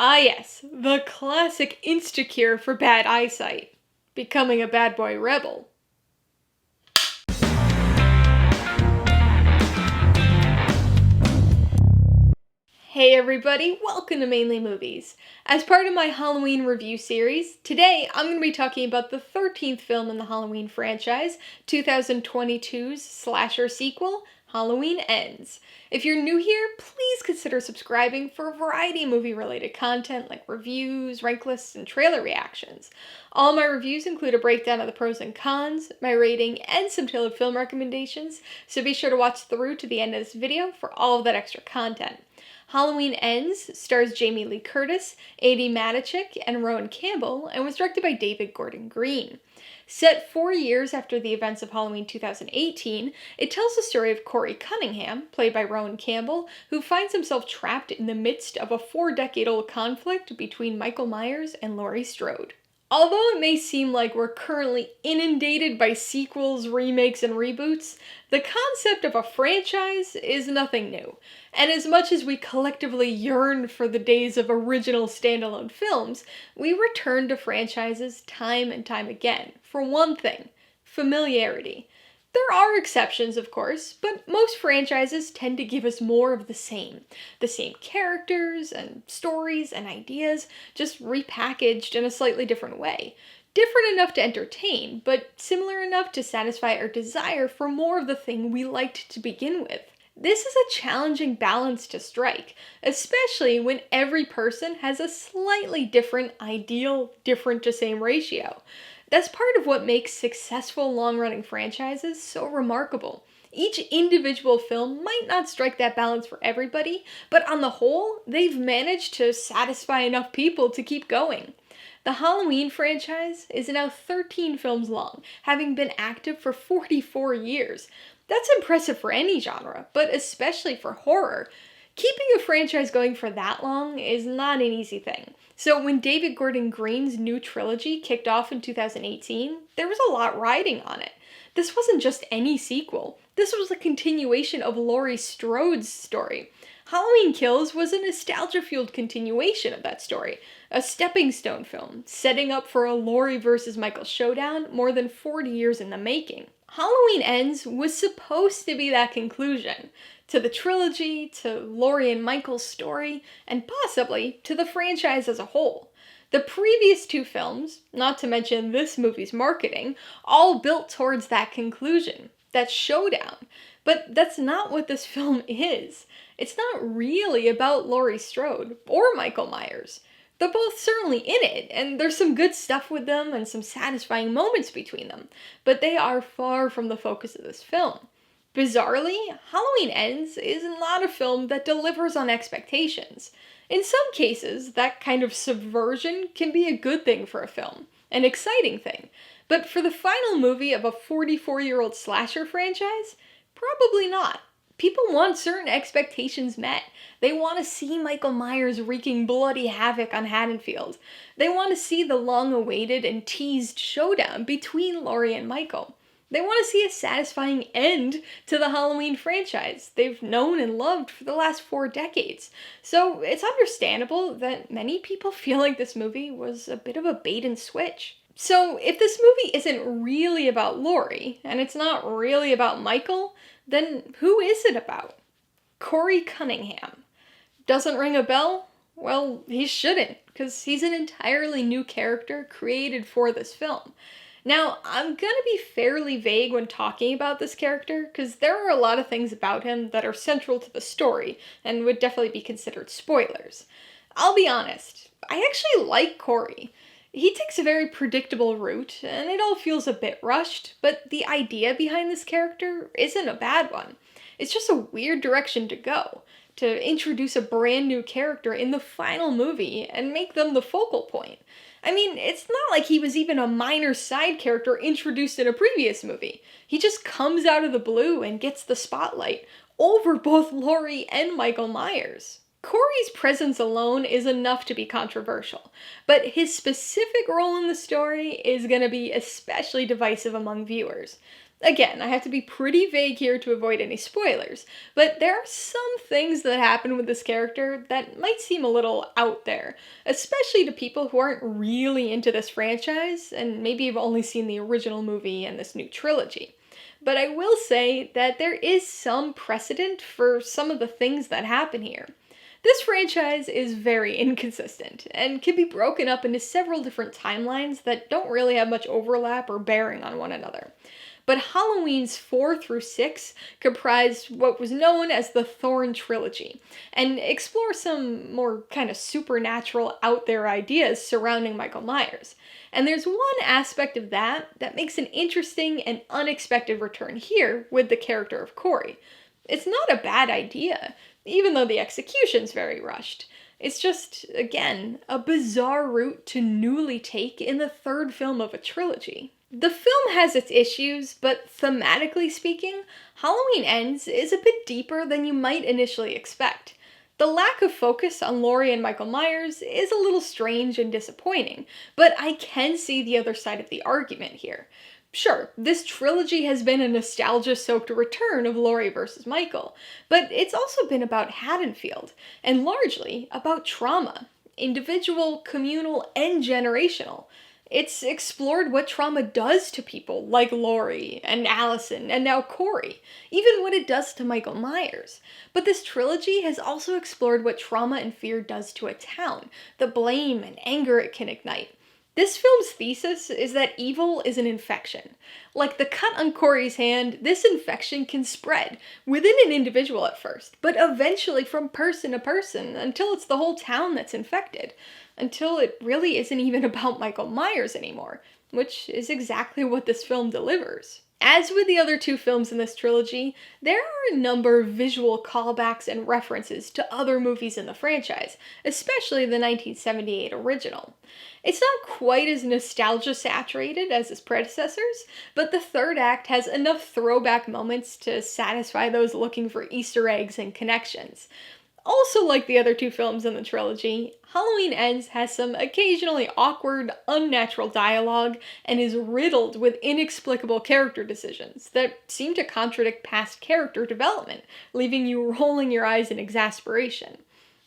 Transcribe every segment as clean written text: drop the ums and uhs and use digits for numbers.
Ah yes, the classic insta-cure for bad eyesight. Becoming a bad boy rebel. Hey everybody, welcome to Mainly Movies. As part of my Halloween review series, today I'm going to be talking about the 13th film in the Halloween franchise, 2022's slasher sequel, Halloween Ends. If you're new here, please consider subscribing for a variety of movie-related content like reviews, rank lists, and trailer reactions. All my reviews include a breakdown of the pros and cons, my rating, and some tailored film recommendations, so be sure to watch through to the end of this video for all of that extra content. Halloween Ends stars Jamie Lee Curtis, Andi Matichak, and Rohan Campbell, and was directed by David Gordon Green. Set 4 years after the events of Halloween 2018, it tells the story of Corey Cunningham, played by Rohan Campbell, who finds himself trapped in the midst of a 4-decade-old conflict between Michael Myers and Laurie Strode. Although it may seem like we're currently inundated by sequels, remakes, and reboots, the concept of a franchise is nothing new. And as much as we collectively yearn for the days of original standalone films, we return to franchises time and time again. For one thing, familiarity. There are exceptions, of course, but most franchises tend to give us more of the same. The same characters and stories and ideas, just repackaged in a slightly different way. Different enough to entertain, but similar enough to satisfy our desire for more of the thing we liked to begin with. This is a challenging balance to strike, especially when every person has a slightly different ideal, different to same ratio. That's part of what makes successful long-running franchises so remarkable. Each individual film might not strike that balance for everybody, but on the whole, they've managed to satisfy enough people to keep going. The Halloween franchise is now 13 films long, having been active for 44 years. That's impressive for any genre, but especially for horror. Keeping a franchise going for that long is not an easy thing. So when David Gordon Green's new trilogy kicked off in 2018, there was a lot riding on it. This wasn't just any sequel. This was a continuation of Laurie Strode's story. Halloween Kills was a nostalgia-fueled continuation of that story, a stepping stone film, setting up for a Laurie versus Michael showdown more than 40 years in the making. Halloween Ends was supposed to be that conclusion to the trilogy, to Laurie and Michael's story, and possibly to the franchise as a whole. The previous two films, not to mention this movie's marketing, all built towards that conclusion, that showdown. But that's not what this film is. It's not really about Laurie Strode or Michael Myers. They're both certainly in it, and there's some good stuff with them and some satisfying moments between them, but they are far from the focus of this film. Bizarrely, Halloween Ends is not a film that delivers on expectations. In some cases, that kind of subversion can be a good thing for a film, an exciting thing, but for the final movie of a 44-year-old slasher franchise, probably not. People want certain expectations met. They want to see Michael Myers wreaking bloody havoc on Haddonfield. They want to see the long-awaited and teased showdown between Laurie and Michael. They want to see a satisfying end to the Halloween franchise they've known and loved for the last 4 decades. So it's understandable that many people feel like this movie was a bit of a bait and switch. So if this movie isn't really about Laurie, and it's not really about Michael, then who is it about? Corey Cunningham. Doesn't ring a bell? Well, he shouldn't, because he's an entirely new character created for this film. Now, I'm gonna be fairly vague when talking about this character, because there are a lot of things about him that are central to the story, and would definitely be considered spoilers. I'll be honest, I actually like Corey. He takes a very predictable route, and it all feels a bit rushed, but the idea behind this character isn't a bad one. It's just a weird direction to go, to introduce a brand new character in the final movie and make them the focal point. I mean, it's not like he was even a minor side character introduced in a previous movie. He just comes out of the blue and gets the spotlight over both Laurie and Michael Myers. Corey's presence alone is enough to be controversial, but his specific role in the story is going to be especially divisive among viewers. Again, I have to be pretty vague here to avoid any spoilers, but there are some things that happen with this character that might seem a little out there, especially to people who aren't really into this franchise and maybe have only seen the original movie and this new trilogy. But I will say that there is some precedent for some of the things that happen here. This franchise is very inconsistent and can be broken up into several different timelines that don't really have much overlap or bearing on one another. But Halloween's 4 through 6 comprised what was known as the Thorn Trilogy, and explore some more kind of supernatural out there ideas surrounding Michael Myers. And there's one aspect of that makes an interesting and unexpected return here with the character of Corey. It's not a bad idea, even though the execution's very rushed. It's just, again, a bizarre route to newly take in the third film of a trilogy. The film has its issues, but thematically speaking, Halloween Ends is a bit deeper than you might initially expect. The lack of focus on Laurie and Michael Myers is a little strange and disappointing, but I can see the other side of the argument here. Sure, this trilogy has been a nostalgia-soaked return of Laurie versus Michael, but it's also been about Haddonfield, and largely about trauma. Individual, communal, and generational. It's explored what trauma does to people like Laurie and Allison and now Corey, even what it does to Michael Myers. But this trilogy has also explored what trauma and fear does to a town, the blame and anger it can ignite. This film's thesis is that evil is an infection. Like the cut on Corey's hand, this infection can spread within an individual at first, but eventually from person to person until it's the whole town that's infected. Until it really isn't even about Michael Myers anymore, which is exactly what this film delivers. As with the other two films in this trilogy, there are a number of visual callbacks and references to other movies in the franchise, especially the 1978 original. It's not quite as nostalgia-saturated as its predecessors, but the third act has enough throwback moments to satisfy those looking for Easter eggs and connections. Also, like the other two films in the trilogy, Halloween Ends has some occasionally awkward, unnatural dialogue and is riddled with inexplicable character decisions that seem to contradict past character development, leaving you rolling your eyes in exasperation.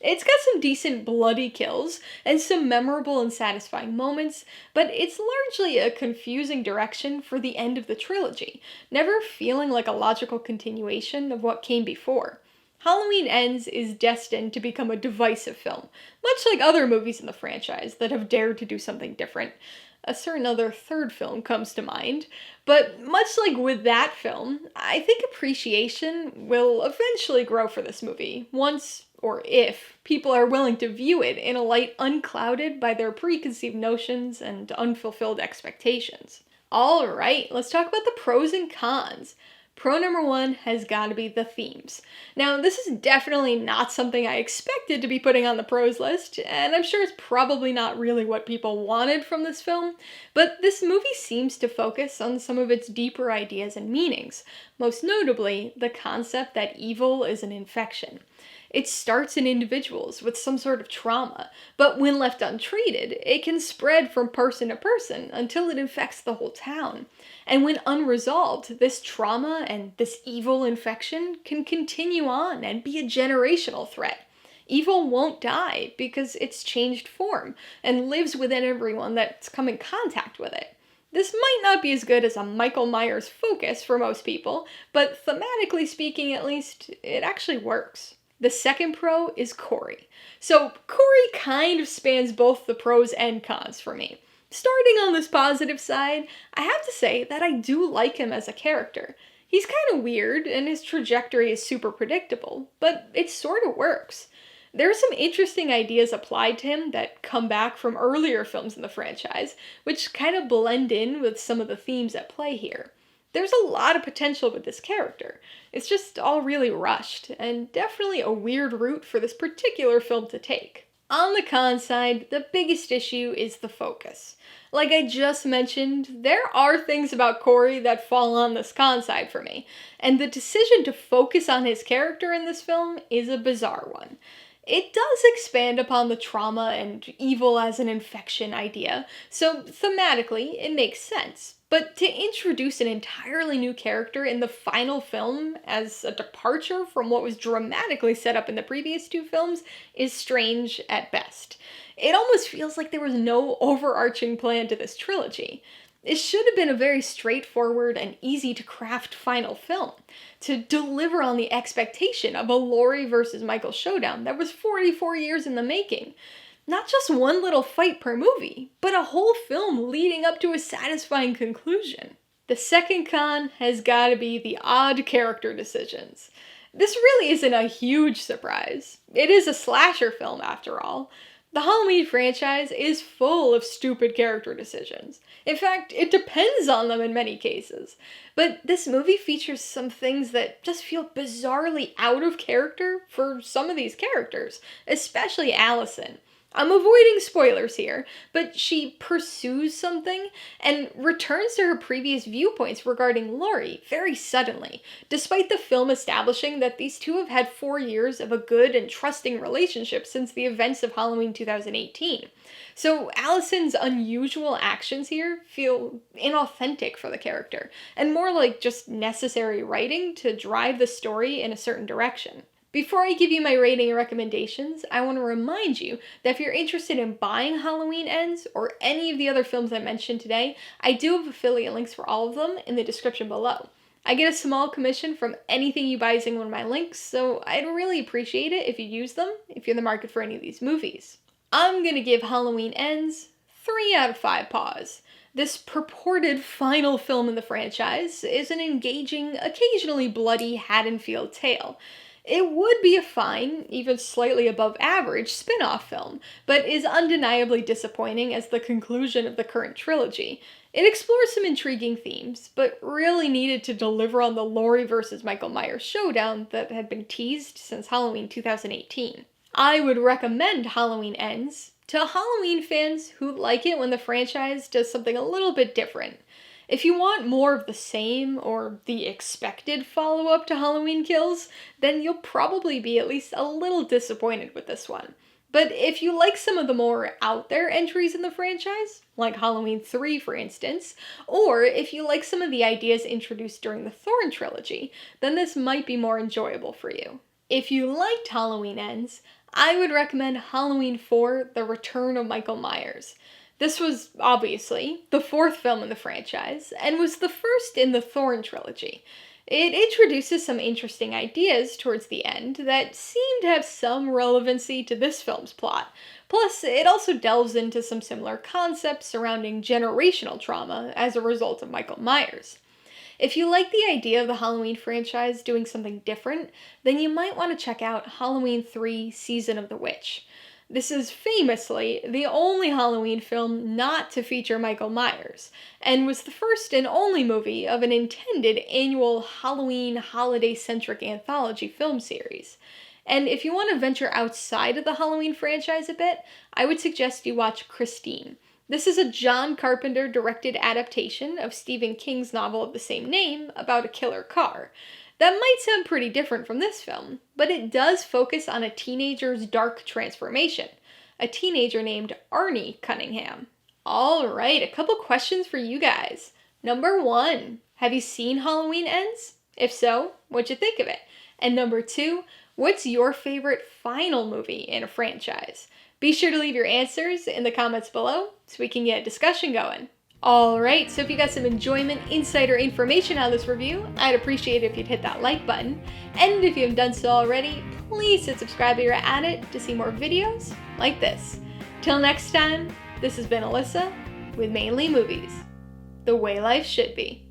It's got some decent bloody kills and some memorable and satisfying moments, but it's largely a confusing direction for the end of the trilogy, never feeling like a logical continuation of what came before. Halloween Ends is destined to become a divisive film, much like other movies in the franchise that have dared to do something different. A certain other third film comes to mind, but much like with that film, I think appreciation will eventually grow for this movie, once, or if, people are willing to view it in a light unclouded by their preconceived notions and unfulfilled expectations. Alright, let's talk about the pros and cons. Pro number one has got to be the themes. Now, this is definitely not something I expected to be putting on the pros list, and I'm sure it's probably not really what people wanted from this film, but this movie seems to focus on some of its deeper ideas and meanings, most notably the concept that evil is an infection. It starts in individuals with some sort of trauma, but when left untreated, it can spread from person to person until it infects the whole town. And when unresolved, this trauma and this evil infection can continue on and be a generational threat. Evil won't die because it's changed form and lives within everyone that's come in contact with it. This might not be as good as a Michael Myers focus for most people, but thematically speaking at least, it actually works. The second pro is Corey. So Corey kind of spans both the pros and cons for me. Starting on this positive side, I have to say that I do like him as a character. He's kind of weird, and his trajectory is super predictable, but it sort of works. There are some interesting ideas applied to him that come back from earlier films in the franchise, which kind of blend in with some of the themes at play here. There's a lot of potential with this character. It's just all really rushed, and definitely a weird route for this particular film to take. On the con side, the biggest issue is the focus. Like I just mentioned, there are things about Corey that fall on this con side for me, and the decision to focus on his character in this film is a bizarre one. It does expand upon the trauma and evil as an infection idea, so thematically it makes sense. But to introduce an entirely new character in the final film as a departure from what was dramatically set up in the previous two films is strange at best. It almost feels like there was no overarching plan to this trilogy. It should have been a very straightforward and easy to craft final film, to deliver on the expectation of a Laurie versus Michael showdown that was 44 years in the making. Not just one little fight per movie, but a whole film leading up to a satisfying conclusion. The second con has gotta be the odd character decisions. This really isn't a huge surprise. It is a slasher film after all. The Halloween franchise is full of stupid character decisions. In fact, it depends on them in many cases. But this movie features some things that just feel bizarrely out of character for some of these characters, especially Allison. I'm avoiding spoilers here, but she pursues something and returns to her previous viewpoints regarding Laurie very suddenly, despite the film establishing that these two have had 4 years of a good and trusting relationship since the events of Halloween 2018. So Allison's unusual actions here feel inauthentic for the character, and more like just necessary writing to drive the story in a certain direction. Before I give you my rating and recommendations, I want to remind you that if you're interested in buying Halloween Ends or any of the other films I mentioned today, I do have affiliate links for all of them in the description below. I get a small commission from anything you buy using one of my links, so I'd really appreciate it if you use them if you're in the market for any of these movies. I'm gonna give Halloween Ends 3 out of 5 paws. This purported final film in the franchise is an engaging, occasionally bloody Haddonfield tale. It would be a fine, even slightly above average, spin-off film, but is undeniably disappointing as the conclusion of the current trilogy. It explores some intriguing themes, but really needed to deliver on the Laurie versus Michael Myers showdown that had been teased since Halloween 2018. I would recommend Halloween Ends to Halloween fans who like it when the franchise does something a little bit different. If you want more of the same, or the expected follow-up to Halloween Kills, then you'll probably be at least a little disappointed with this one. But if you like some of the more out-there entries in the franchise, like Halloween 3 for instance, or if you like some of the ideas introduced during the Thorn trilogy, then this might be more enjoyable for you. If you liked Halloween Ends, I would recommend Halloween 4, The Return of Michael Myers. This was, obviously, the 4th film in the franchise, and was the first in the Thorn trilogy. It introduces some interesting ideas towards the end that seem to have some relevancy to this film's plot. Plus, it also delves into some similar concepts surrounding generational trauma as a result of Michael Myers. If you like the idea of the Halloween franchise doing something different, then you might want to check out Halloween 3: Season of the Witch. This is famously the only Halloween film not to feature Michael Myers, and was the first and only movie of an intended annual Halloween holiday-centric anthology film series. And if you want to venture outside of the Halloween franchise a bit, I would suggest you watch Christine. This is a John Carpenter-directed adaptation of Stephen King's novel of the same name about a killer car. That might sound pretty different from this film, but it does focus on a teenager's dark transformation, a teenager named Arnie Cunningham. Alright, a couple questions for you guys. Number 1, have you seen Halloween Ends? If so, what'd you think of it? And number 2, what's your favorite final movie in a franchise? Be sure to leave your answers in the comments below so we can get a discussion going. Alright, so if you got some enjoyment, insight, or information out of this review, I'd appreciate it if you'd hit that like button. And if you haven't done so already, please hit subscribe if you're at it to see more videos like this. Till next time, this has been Alyssa with Mainly Movies, the way life should be.